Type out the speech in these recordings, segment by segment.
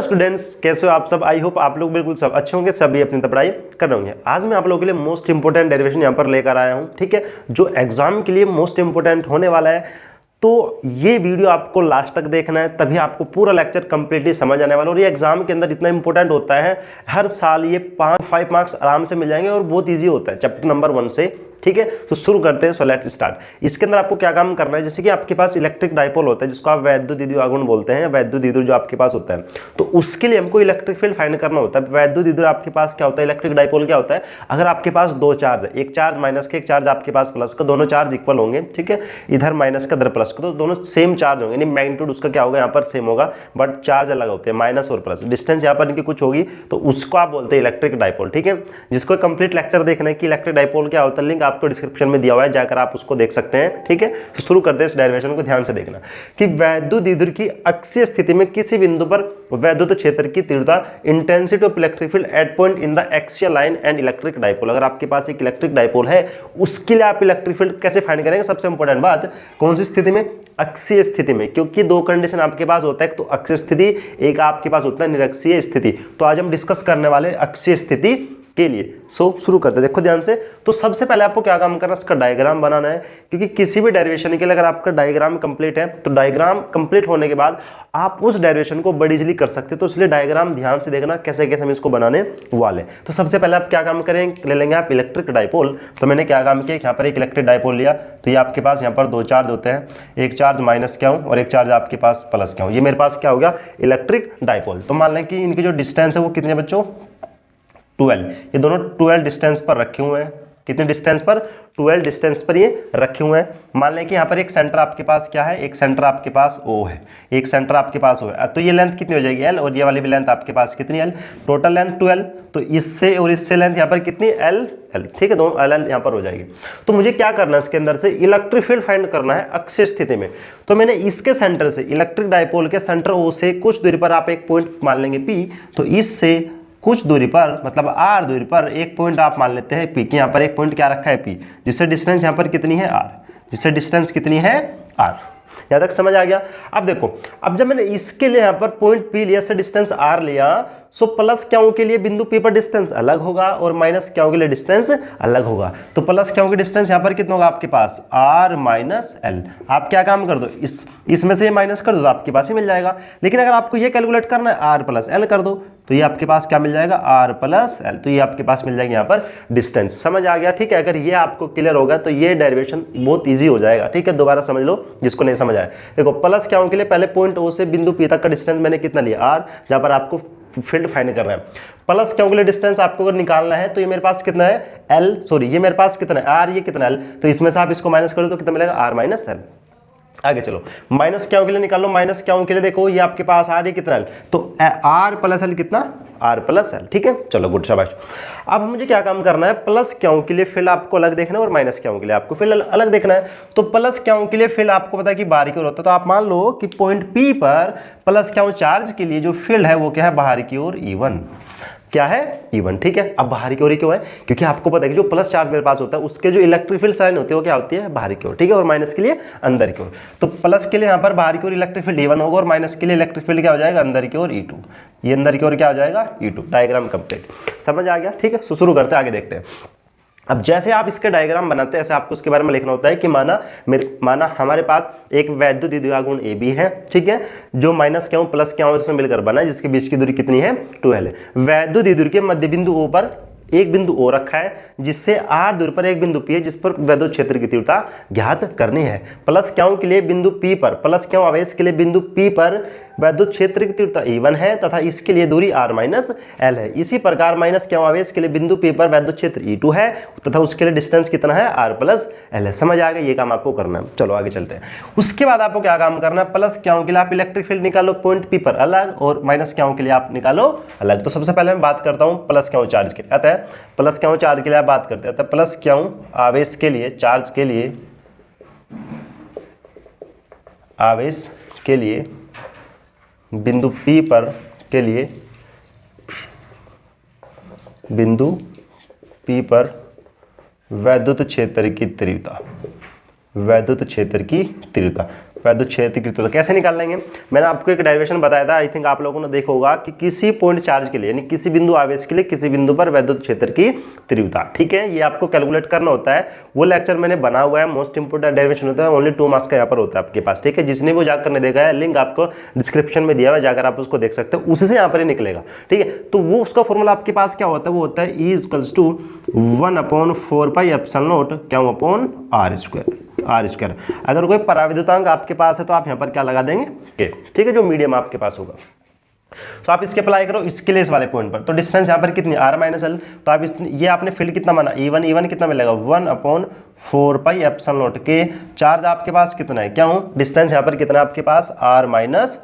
Students, कैसे हो आप सब? आई होप आप लोग बिल्कुल सब अच्छे होंगे, सभी अपनी पढ़ाई कर रहे होंगे। आज मैं आप लोगों के लिए मोस्ट इंपोर्टेंट डेरिवेशन यहाँ पर लेकर आया हूँ, ठीक है, जो एग्जाम के लिए मोस्ट इंपोर्टेंट होने वाला है। तो ये वीडियो आपको लास्ट तक देखना है, तभी आपको पूरा लेक्चर कंप्लीटली समझ आने वाला है। और ये एग्जाम के अंदर इतना इंपॉर्टेंट होता है, हर साल ये 5 मार्क्स आराम से मिल जाएंगे और बहुत ईजी होता है चैप्टर नंबर 1 से, ठीक है। तो शुरू करते हैं। So let's start. इसके अंदर आपको क्या काम करना है, जैसे कि आपके पास इलेक्ट्रिक डाइपोल होता है जिसको आप वैद्युत द्विध्रुव आघूर्ण बोलते हैं, वैद्युत द्विध्रुव जो आपके पास होता है, तो उसके लिए हमको इलेक्ट्रिक फील्ड फाइंड करना होता है। वैद्युत द्विध्रुव आपके पास क्या होता है, इलेक्ट्रिक डाइपोल क्या होता है, अगर आपके पास दो चार्ज है, एक चार्ज माइनस का, एक चार्ज आपके पास प्लस का, दोनों चार्ज इक्वल होंगे, ठीक है, इधर माइनस का इधर प्लस का, तो दोनों सेम चार्ज होंगे, यानी मैग्नीट्यूड उसका क्या होगा यहाँ पर सेम होगा, बट चार्ज अलग होते हैं, माइनस और प्लस, डिस्टेंस यहाँ पर इनकी कुछ होगी, तो उसको आप बोलते हैं इलेक्ट्रिक डाइपोल, ठीक है। जिसको कंप्लीट लेक्चर देखना है कि इलेक्ट्रिक डाइपोल क्या होता है, लिंक आपको डिस्क्रिप्शन में दिया हुआ है, जाकर आप उसको देख सकते हैं, ठीक है। तो शुरू करते हैं इस डेरिवेशन को, ध्यान से देखना कि वैद्युत द्विध्रुव की अक्षीय स्थिति में किसी बिंदु पर वैद्युत क्षेत्र की तीव्रता, intensity of electric field at point in the axial line and electric dipole. अगर आपके पास एक इलेक्ट्रिक डाइपोल है, उसके लिए आप इलेक्ट्रिक फील्ड कैसे फाइंड करेंगे, सबसे इंपॉर्टेंट बात, कौन सी स्थिति में, अक्षीय स्थिति में, क्योंकि दो कंडीशन आपके पास होता है, एक तो अक्षीय स्थिति, एक आपके पास होता है निरक्षीय स्थिति। तो आज हम डिस्कस करने वाले अक्षीय स्थिति के लिए। सो शुरू करते हैं, देखो ध्यान से। तो सबसे पहले आपको क्या काम करना है, इसका डायग्राम बनाना है, क्योंकि किसी भी डेरिवेशन के लिए अगर आपका डायग्राम कंप्लीट है, तो डायग्राम कंप्लीट होने के बाद आप उस डेरिवेशन को बड़ी इजीली कर सकते हैं। तो इसलिए डायग्राम ध्यान से देखना कैसे कैसे हम इसको बनाने वाले। तो सबसे पहले आप क्या काम करेंगे, ले लेंगे आप इलेक्ट्रिक डाइपोल। तो मैंने क्या काम किया, यहाँ पर एक इलेक्ट्रिक डाइपोल लिया, तो ये आपके पास यहाँ पर दो चार्ज होते हैं, एक चार्ज माइनस क्या हूँ और एक चार्ज आपके पास प्लस क्या हूँ। ये मेरे पास क्या हो गया, इलेक्ट्रिक डाइपोल। तो मान लें कि इनकी जो डिस्टेंस है वो कितने बच्चों, 12, ये दोनों 12 डिस्टेंस पर रखे हुए हैं। कितने डिस्टेंस पर, 12 डिस्टेंस पर ये रखे हुए हैं। मान लें कि यहाँ पर एक सेंटर आपके पास क्या है, एक सेंटर आपके पास O है, एक सेंटर आपके पास O है। तो ये लेंथ कितनी हो जाएगी L, और ये वाली भी लेंथ आपके पास कितनी L, टोटल लेंथ 12। तो इससे और इससे लेंथ यहाँ पर कितनी L, ठीक है, दोनों L यहाँ पर हो जाएगी। तो मुझे क्या करना है, इसके अंदर से इलेक्ट्रिक फील्ड फाइंड करना है अक्षीय स्थिति में। तो मैंने इसके सेंटर से, इलेक्ट्रिक डाइपोल के सेंटर O से कुछ दूरी पर आप एक पॉइंट मान लेंगे P, तो इससे कुछ दूरी पर, मतलब r दूरी पर एक पॉइंट आप मान लेते हैं P, कि यहाँ पर एक पॉइंट क्या रखा है P, जिससे डिस्टेंस यहाँ पर कितनी है r, जिससे डिस्टेंस कितनी है r। यहाँ तक समझ आ गया। अब देखो, अब जब मैंने इसके लिए यहाँ पर पॉइंट P लिया, से डिस्टेंस r लिया, सो प्लस क्यों के लिए बिंदु P पर डिस्टेंस अलग होगा और माइनस क्यों के लिए डिस्टेंस अलग होगा। तो प्लस क्यों की डिस्टेंस यहाँ पर कितना होगा आपके पास, r माइनस l। आप क्या काम कर दो, इसमें से माइनस कर दो तो आपके पास ही मिल जाएगा। लेकिन अगर आपको ये कैलकुलेट करना है, r प्लस l कर दो, तो ये आपके पास क्या मिल जाएगा, r प्लस l। तो ये आपके पास मिल जाएगा यहाँ पर डिस्टेंस। समझ आ गया, ठीक है। अगर ये आपको क्लियर होगा तो ये डेरिवेशन बहुत ईजी हो जाएगा, ठीक है। दोबारा समझ लो जिसको नहीं समझ आया। देखो, प्लस क्यों के लिए पहले पॉइंट O से बिंदु P तक का डिस्टेंस मैंने कितना लिया, r, जहाँ पर आपको फील्ड फाइंड करना है। प्लस क्यों के लिए डिस्टेंस आपको अगर निकालना है, तो ये मेरे पास कितना है L, सॉरी ये मेरे पास कितना है R, ये कितना L, तो इसमें से आप इसको माइनस करो तो कितना मिलेगा, R माइनस L। आगे चलो, माइनस क्यों के लिए निकाल लो, माइनस क्यों के लिए देखो ये आपके पास आ रही कितना L, तो R प्लस L कितना, R प्लस L, ठीक है। चलो गुड, शाबाश। अब मुझे क्या काम करना है, प्लस क्यों के लिए फील्ड आपको अलग देखना है और माइनस क्यों के लिए आपको फील्ड अलग देखना है। तो प्लस क्यों के लिए फील्ड आपको पता है कि बाहरी की ओर होता है, तो आप मान लो कि पॉइंट P पर प्लस क्यों चार्ज के लिए जो फील्ड है वो क्या है, बाहर की ओर E1, क्या है E1, ठीक है। अब बाहर की ओर क्यों है, क्योंकि आपको पता है कि जो प्लस चार्ज मेरे पास होता है उसके जो इलेक्ट्रिक फील्ड साइन होती है वो क्या होती है, बाहर की ओर, ठीक है, और माइनस के लिए अंदर की ओर। तो प्लस के लिए यहाँ पर बाहर की ओर इलेक्ट्रिक फील्ड E1 होगा और माइनस के लिए इलेक्ट्रिक फील्ड क्या हो जाएगा, अंदर की ओर E2। ये अंदर की ओर क्या हो जाएगा, E2। डायग्राम कंप्लीट, समझ आ गया, ठीक है। शुरू करते हैं, आगे देखते हैं। अब जैसे आप इसके डायग्राम बनाते हैं, ऐसे आपको उसके बारे में लिखना होता है कि माना हमारे पास एक वैद्युत द्विध्रुव आघूर्ण AB है, ठीक है, जो माइनस क्यों प्लस क्यों से मिलकर बना है, जिसके बीच की दूरी कितनी है, 12 है। वैद्युत द्विध्रुव के मध्य बिंदु O पर एक बिंदु O रखा है, जिससे r दूरी पर एक बिंदु P है, जिस पर वैद्युत क्षेत्र की तीव्रता ज्ञात करनी है। प्लस क्यों के लिए बिंदु P पर, प्लस क्यों आवेश के लिए बिंदु P पर वैद्युत क्षेत्र की तीव्रता E1 है तथा इसके लिए दूरी r माइनस l है। इसी प्रकार माइनस क्यों आवेश के लिए बिंदु P पर वैद्युत क्षेत्र E2 है तथा उसके लिए डिस्टेंस कितना है, r प्लस l है। समझ आ गया, ये काम आपको करना है। चलो आगे चलते हैं। उसके बाद आपको क्या काम करना है, प्लस क्यों के लिए आप इलेक्ट्रिक फील्ड निकालो पॉइंट P पर अलग, और माइनस क्यों के लिए आप निकालो अलग। तो सबसे पहले मैं बात करता हूँ प्लस क्यों चार्ज के लिए। आता है प्लस क्यों चार्ज के लिए आप बात करते हैं, प्लस क्यों आवेश के लिए, चार्ज के लिए, आवेश के लिए बिंदु P पर के लिए, बिंदु P पर वैद्युत क्षेत्र की तीव्रता, वैद्युत क्षेत्र की तीव्रता। वैद्युत क्षेत्र की तीव्रता कैसे निकाल लेंगे? मैंने आपको एक डेरिवेशन बताया था, आई थिंक आप लोगों ने देखा होगा कि किसी पॉइंट चार्ज के लिए यानी किसी बिंदु आवेश के लिए किसी बिंदु पर वैद्युत क्षेत्र की तीव्रता, ठीक है, ये आपको कैलकुलेट करना होता है। वो लेक्चर मैंने बना हुआ है, मोस्ट इंपोर्टेंट डेरिवेशन होता है, ओनली 2 मार्क्स का यहाँ पर होता है आपके पास, ठीक है। जिसने वो जाकर नहीं देखा है, लिंक आपको डिस्क्रिप्शन में दिया हुआ है, जाकर आप उसको देख सकते हो, उसी से यहाँ पर ही निकलेगा, ठीक है। तो वो उसका फॉर्मूला आपके पास क्या होता है? वो होता है E equals to 1/4 pi epsilon naught क्या अपॉन आर स्क्वायर। अगर कोई पराविद्युतांक आपके पास है तो आप यहाँ पर क्या लगा देंगे के, ठीक है, जो मीडियम आपके पास होगा। तो आप इसके अप्लाई करो इसके लिए इस वाले पॉइंट पर, तो डिस्टेंस यहाँ पर कितनी r माइनस एल, तो आप ये आपने फील्ड कितना माना E1 कितना मिलेगा 1/4 पाई एप्सिलॉन नॉट के। चार्ज आपके पास कितना है, क्यों डिस्टेंस यहाँ पर कितना है आपके पास r माइनस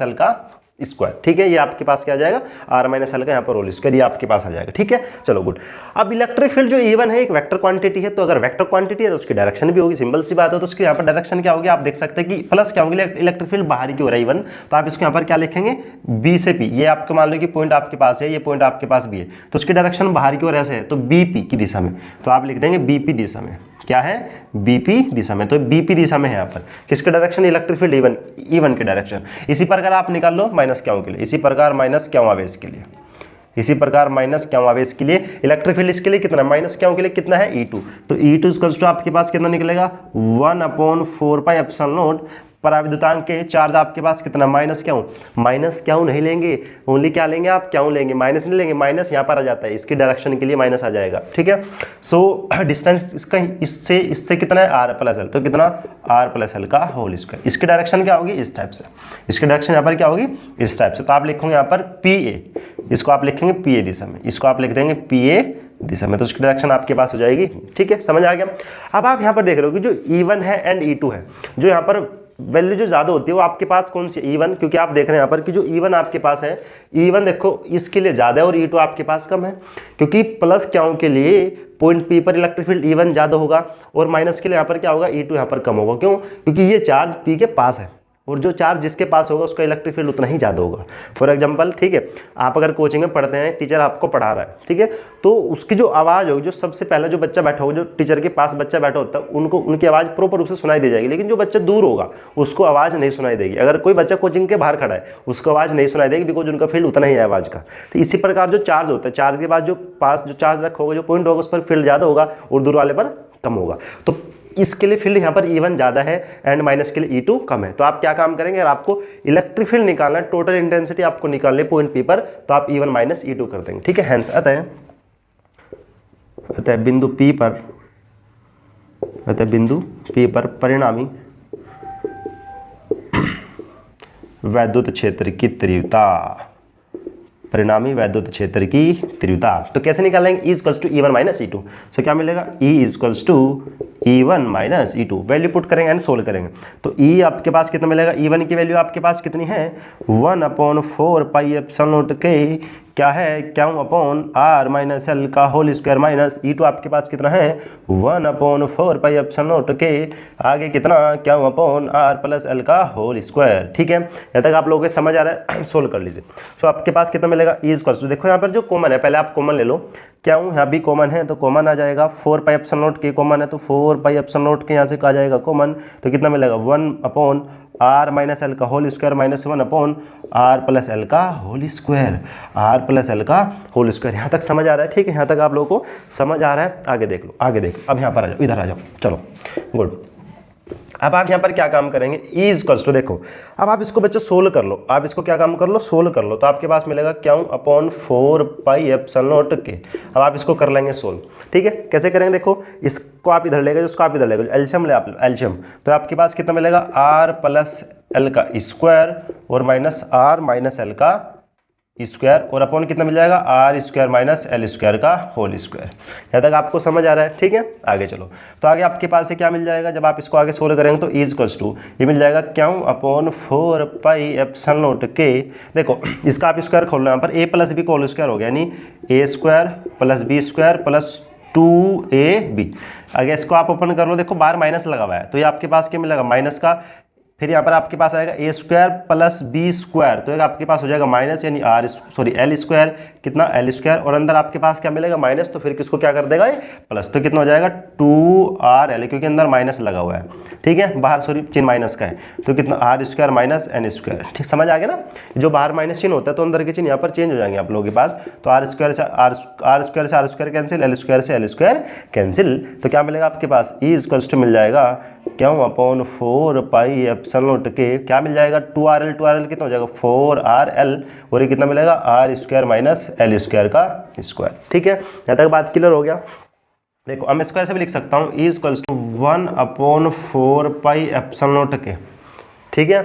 एल का स्क्वायर, ठीक है। ये आपके पास क्या आ जाएगा r माइनस एल का यहाँ पर होल स्क्वायर, ये आपके पास आ जाएगा, ठीक है। चलो गुड। अब इलेक्ट्रिक फील्ड जो E1 है एक वेक्टर क्वांटिटी है, तो अगर वेक्टर क्वांटिटी है तो उसकी डायरेक्शन भी होगी, सिंपल सी बात है। तो उसकी यहाँ पर डायरेक्शन क्या होगी, आप देख सकते हैं कि प्लस क्या होगी, इलेक्ट्रिक फील्ड बाहर की हो रहा है E1, तो आप इसको यहाँ पर क्या लिखेंगे B से P। ये आपको मान लो कि पॉइंट आपके पास है, ये पॉइंट आपके पास भी है, तो उसकी डायरेक्शन बाहर की ओर ऐसे है, तो BP की दिशा में, तो आप लिख देंगे BP दिशा में, क्या है BP दिशा में, तो BP दिशा में है यहाँ पर किसके डायरेक्शन, इलेक्ट्रिक फील्ड E1 के डायरेक्शन। इसी प्रकार आप निकाल लो माइनस क्यों के लिए, इसी प्रकार माइनस क्यों आवेश के लिए, इसी प्रकार माइनस क्यों आवेश के लिए इलेक्ट्रिक फील्ड इसके लिए कितना, माइनस क्यों के लिए कितना है E2, तो E2 इक्वल्स टू आपके पास कितना निकलेगा 1/4 पाई एप्सिलॉन नॉट। पराविद्युतांक के चार्ज आपके पास कितना, माइनस क्यों नहीं लेंगे, ओनली क्या लेंगे आप, क्यों लेंगे, माइनस नहीं लेंगे, माइनस यहाँ पर आ जाता है, इसकी डायरेक्शन के लिए माइनस आ जाएगा, ठीक है। सो डिस्टेंस इसका इससे कितना है r प्लस एल, तो कितना r प्लस एल का होल स्क्वायर। इसकी डायरेक्शन क्या होगी, इस टाइप से, इसकी डायरेक्शन यहाँ पर क्या होगी, इस टाइप से। तो आप लिखोगे यहाँ पर PA, इसको आप लिखेंगे PA दिशा में, इसको आप लिख देंगे PA दिशा में, तो उसकी डायरेक्शन आपके पास हो जाएगी, ठीक है, समझ आ गया। अब आप यहाँ पर देख रहे हो कि जो E1 है एंड E2 है, जो यहाँ पर वैल्यू जो ज़्यादा होती है वो आपके पास कौन सी E1, क्योंकि आप देख रहे हैं यहाँ पर कि जो E1 आपके पास है, E1 देखो इसके लिए ज़्यादा है और E2 आपके पास कम है, क्योंकि प्लस क्यों के लिए पॉइंट P पर इलेक्ट्रिक फील्ड E1 ज़्यादा होगा और माइनस के लिए यहाँ पर क्या होगा E2 यहाँ पर कम होगा। क्यों, क्योंकि ये चार्ज P के पास है और जो चार्ज जिसके पास होगा उसका इलेक्ट्रिक फील्ड उतना ही ज़्यादा होगा। फॉर एग्जांपल, ठीक है, आप अगर कोचिंग में पढ़ते हैं, टीचर आपको पढ़ा रहा है, ठीक है, तो उसकी जो आवाज़ होगी, जो सबसे पहले जो बच्चा बैठा होगा, जो टीचर के पास बच्चा बैठा होता है, उनको उनकी आवाज़ प्रॉपर रूप से सुनाई दे जाएगी, लेकिन जो बच्चा दूर होगा उसको आवाज़ नहीं सुनाई देगी। अगर कोई बच्चा कोचिंग के बाहर खड़ा है उसको आवाज़ नहीं सुनाई देगी, बिकॉज उनका फील्ड उतना ही है आवाज़ का। तो इसी प्रकार जो चार्ज होता है, चार्ज के बाद जो पास जो चार्ज रखा होगा, जो पॉइंट होगा, उस पर फील्ड ज़्यादा होगा और दूर वाले पर कम होगा। तो इसके लिए फील्ड यहाँ पर E1 ज़्यादा है एंड माइनस के लिए E2 कम है। तो आप क्या काम करेंगे, अगर आपको इलेक्ट्रिक फील्ड निकालना है, टोटल इंटेंसिटी आपको निकालनी है पॉइंट P पर, तो आप E1 माइनस E2 कर देंगे, ठीक है। हेंस अतः बिंदु P पर परिणामी वैद्युत क्षेत्र की तीव्रता, तो कैसे निकालेंगे, E equals to E1 minus E2। So क्या मिलेगा, E equals to E1 minus E2, value put करेंगे एंड सोल्व करेंगे। तो E आपके पास कितना मिलेगा, E1 की वैल्यू आपके पास कितनी है 1/4 पाई एप्सिलॉन नॉट के, क्या है क्यों अपॉन r माइनस एल का होल स्क्वायर माइनस E2 आपके पास कितना है 1/4 पाई एप्सिलॉन नॉट के, आगे कितना क्यों अपॉन r प्लस एल का होल स्क्वायर, ठीक है। यहाँ तक आप लोगों को समझ आ रहा है, सोल्व कर लीजिए। तो आपके पास कितना मिलेगा, E इक्वल्स टू, देखो यहाँ पर जो कॉमन है, पहले आप कॉमन ले लो, क्यों यहाँ भी कॉमन है तो कॉमन आ जाएगा, 4 पाई एप्सिलॉन नॉट के कॉमन है तो 4 पाई एप्सिलॉन नॉट के यहाँ से आ जाएगा कॉमन, तो कितना मिलेगा 1/r माइनस एल का whole square minus 1/r plus l का होल स्क्वायर, यहाँ तक समझ आ रहा है, ठीक है। यहाँ तक आप लोगों को समझ आ रहा है, आगे देख लो। अब यहाँ पर आ जाओ, इधर आ जाओ, चलो गुड। अब आप यहाँ पर क्या काम करेंगे, E इक्वल्स टू, देखो अब आप इसको बच्चे सोल्व कर लो, आप इसको क्या काम कर लो, सोल्व कर लो, तो आपके पास मिलेगा क्यों अपॉन 4 पाई एप्सिलॉन नॉट के। अब आप इसको कर लेंगे सोल्व, ठीक है। कैसे करेंगे, देखो इसको आप इधर लेगा, जिसको आप इधर लेगा, एल्शियम ले आप, एल्शियम, तो आपके पास कितना मिलेगा r प्लस एल का स्क्वायर और माइनस r माइनस एल का स्क्वायर, और अपॉन कितना मिल जाएगा r square minus l square का होल स्क्वायर। यहाँ तक आपको समझ आ रहा है, ठीक है। आगे चलो, तो आगे आपके पास से क्या मिल जाएगा, जब आप इसको आगे सोल्व करेंगे तो E इक्वल्स टू ये मिल जाएगा क्यों अपॉन 4 पाई एप्सिलॉन नॉट के। देखो इसका आप स्क्वायर खोल लो, यहाँ पर a प्लस बी का होल स्क्वायर हो गया, यानी a square plus b square plus 2ab। आगे इसको आप ओपन कर लो, देखो बाहर माइनस लगा हुआ है, तो ये आपके पास क्या मिलेगा, माइनस का फिर यहाँ पर आपके पास आएगा ए स्क्वायर प्लस बी स्क्वायर, तो एक आपके पास हो जाएगा माइनस, यानी एल स्क्वायर, कितना एल स्क्वायर, और अंदर आपके पास क्या मिलेगा माइनस, तो फिर किसको क्या कर देगा ये प्लस, तो कितना हो जाएगा 2RL, क्योंकि अंदर माइनस लगा हुआ है, ठीक है, बाहर सॉरी चिन्ह माइनस का है, तो कितना r square minus n square, ठीक समझ आ गया ना। जो बाहर माइनस चिन्ह होता है तो अंदर के चिन्ह यहाँ पर चेंज हो जाएंगे आप लोगों के पास, तो आर स्क्वायर से r square cancel, l square से एल स्क्वायर कैंसिल, तो क्या मिलेगा आपके पास ई इक्वल्स टू मिल जाएगा क्यों अपॉन 4 पाई एप्सिलॉन नॉट के, क्या मिल जाएगा 2RL कितना हो जाएगा 4RL, और ये कितना मिलेगा r square minus l square का स्क्वायर, ठीक है, यहाँ तक बात क्लियर हो गया। देखो अब मैं स्क्वायर से भी लिख सकता हूँ E equals to 1/4 pi epsilon naught के, ठीक है।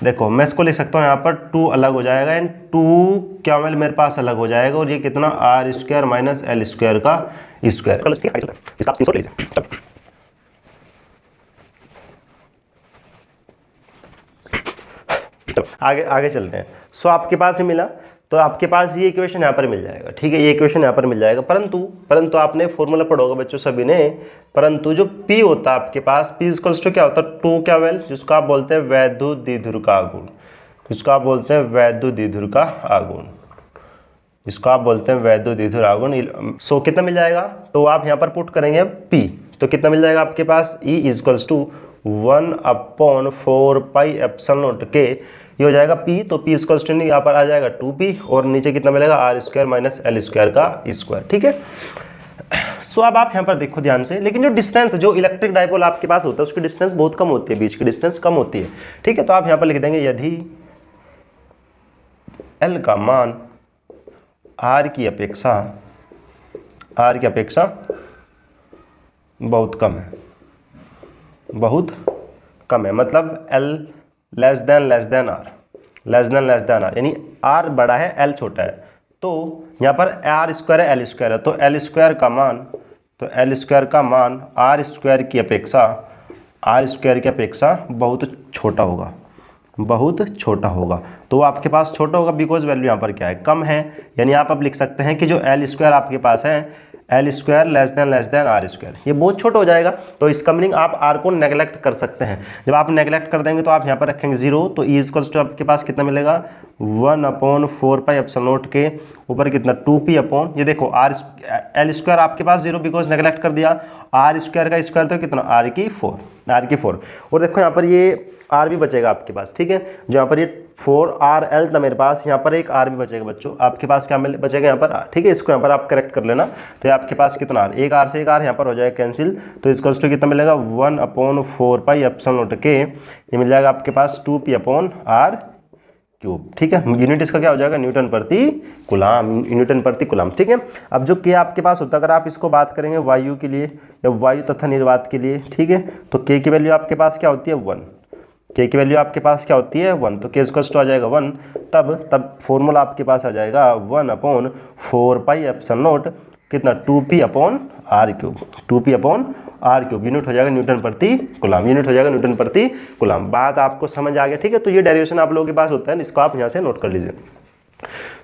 देखो मैं इसको लिख सकता हूँ यहाँ पर 2 अलग हो जाएगा एंड 2 क्या मेरे पास अलग हो जाएगा, और ये कितना r square minus l square का स्क्वायर। आगे चलते हैं। सो आपके पास ही मिला, तो आपके पास ये इक्वेशन यहाँ पर मिल जाएगा, ठीक है, ये इक्वेशन यहाँ पर मिल जाएगा, परंतु आपने फॉर्मूला पढ़ा होगा बच्चों सभी ने, परंतु जो P होता है आपके पास, P इक्वल्स टू क्या होता है 2 क्या वेल, जिसको आप बोलते हैं वैद्युत द्विध्रुव का आघूर्ण, जिसको आप बोलते हैं वैद्युत द्विध्रुव का आघूर्ण, जिसको आप बोलते हैं वैद्युत द्विध्रुव आघूर्ण। सो कितना मिल जाएगा, तो आप यहाँ पर पुट करेंगे P, तो कितना मिल जाएगा आपके पास E equals to 1/4 pi epsilon naught के, ये हो जाएगा P, तो P इक्वल्स टू यहाँ पर आ जाएगा 2P, और नीचे कितना मिलेगा r square minus l square का स्क्वायर, ठीक है। सो अब आप यहाँ पर देखो ध्यान से, लेकिन जो डिस्टेंस है, जो इलेक्ट्रिक डाइपोल आपके पास होता है उसकी डिस्टेंस बहुत कम होती है, बीच की डिस्टेंस कम होती है, ठीक है, तो आप यहाँ पर लिख देंगे यदि L का मान R की अपेक्षा बहुत कम है, मतलब L लेस देन आर, यानी R बड़ा है L छोटा है, तो यहाँ पर आर स्क्वायर है एल स्क्वायर है, तो एल स्क्वायर का मान आर स्क्वायर की अपेक्षा बहुत छोटा होगा, तो आपके पास छोटा होगा बिकॉज वैल्यू यहाँ पर क्या है कम है, यानी आप अब लिख सकते हैं कि जो एल स्क्वायर आपके पास है l square less than r square, ये बहुत छोटा हो जाएगा, तो इसका मीनिंग आप आर को नेगलेक्ट कर सकते हैं। जब आप नेगलेक्ट कर देंगे तो आप यहाँ पर रखेंगे 0, तो ई इक्वल्स टू आपके पास कितना मिलेगा 1/4 पाई एप्सिलॉन नॉट के ऊपर कितना 2P अपॉन, ये देखो आर एल स्क्वायर आपके पास 0 बिकॉज नेगलेक्ट कर दिया, आर स्क्वायर का स्क्वायर तो कितना आर की 4, और देखो यहाँ पर ये आर भी बचेगा आपके पास, ठीक है, जो यहाँ पर ये 4RL था मेरे पास, यहाँ पर एक आर भी बचेगा बच्चों, आपके पास क्या बचेगा यहाँ पर आर, ठीक है, इसको यहाँ पर आप करेक्ट कर लेना, तो आपके पास कितना आर, एक आर से एक आर यहाँ पर हो जाएगा कैंसिल, तो इसका कितना मिलेगा 1/4 पाई एप्सिलॉन नॉट के, ये मिल जाएगा आपके पास 2P अपॉन R क्यूब, ठीक है, यूनिट इसका क्या हो जाएगा न्यूटन प्रति कूलम, ठीक है। अब जो के आपके पास होता है, अगर आप इसको बात करेंगे वायु के लिए या वायु तथा निर्वात के लिए, ठीक है, तो के की वैल्यू आपके पास क्या होती है 1, के की वैल्यू आपके पास क्या होती है 1, तो के इक्वल्स टू आ जाएगा 1, तब फॉर्मूला आपके पास आ जाएगा 1/4 पाई एप्सिलॉन नॉट कितना 2P upon R cube, unit हो जाएगा न्यूटन प्रति कूलम, बात आपको समझ आ गया, ठीक है। तो ये डेरिवेशन आप लोगों के पास होता है, इसको आप यहाँ से नोट कर लीजिए।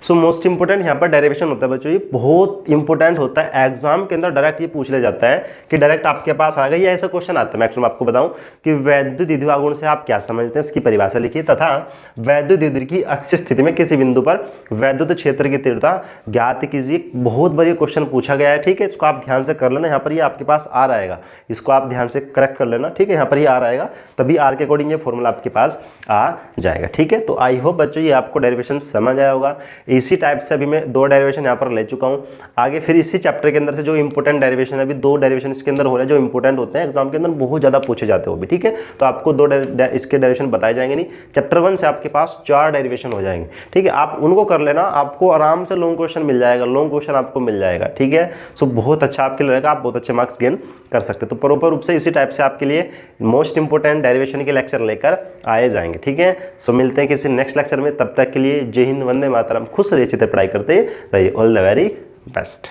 सो मोस्ट इंपोर्टेंट यहाँ पर डेरिवेशन होता है बच्चों, ये बहुत इंपॉर्टेंट होता है, एग्जाम के अंदर डायरेक्ट ये पूछ लिया जाता है कि डायरेक्ट आपके पास आ गया, ऐसा क्वेश्चन आता है मैक्सिमम। आपको बताऊं कि वैद्युत द्विध्रुव आघूर्ण से आप क्या समझते हैं, इसकी परिभाषा लिखिए, तथा वैद्युत द्विध्रुव की अक्ष स्थिति में किसी बिंदु पर वैद्युत क्षेत्र की तीव्रता ज्ञात कीजिए। बहुत बड़ी क्वेश्चन पूछा गया है, ठीक है, इसको आप ध्यान से कर लेना, यहाँ पर ये आपके पास आर आएगा, इसको आप ध्यान से करेक्ट कर लेना, ठीक है, यहाँ पर ये आर आएगा, तभी आर के अकॉर्डिंग ये फॉर्मूला आपके पास आ जाएगा, ठीक है। तो आई होप बच्चों ये आपको डेरिवेशन समझ आया होगा। इसी टाइप से अभी मैं 2 डेरिवेशन यहाँ पर ले चुका हूँ, आगे फिर इसी चैप्टर के अंदर से जो इंपॉर्टेंट डेरिवेशन है, अभी 2 डेरिवेशन इसके अंदर हो रहे हैं जो इंपॉर्टेंट होते हैं, एग्जाम के अंदर बहुत ज़्यादा पूछे जाते हो भी, ठीक है। तो आपको 2 इसके डेरिवेशन बताए जाएंगे नहीं, चैप्टर 1 से आपके पास 4 डेरिवेशन हो जाएंगे, ठीक है, आप उनको कर लेना, आपको आराम से लॉन्ग क्वेश्चन मिल जाएगा, लॉन्ग क्वेश्चन आपको मिल जाएगा, ठीक है। सो बहुत अच्छा आपके लिए रहेगा, आप बहुत अच्छे मार्क्स गेन कर सकते हैं। तो प्रॉपर रूप से इसी टाइप से आपके लिए मोस्ट इंपॉर्टेंट डेरिवेशन के लेक्चर लेकर आए जाएंगे, ठीक है। सो मिलते हैं किसी नेक्स्ट लेक्चर में, तब तक के लिए जय हिंद, वंदे मातरम, खुश रहिए, अच्छी तरह पढ़ाई करते रहिए, ऑल द वेरी बेस्ट।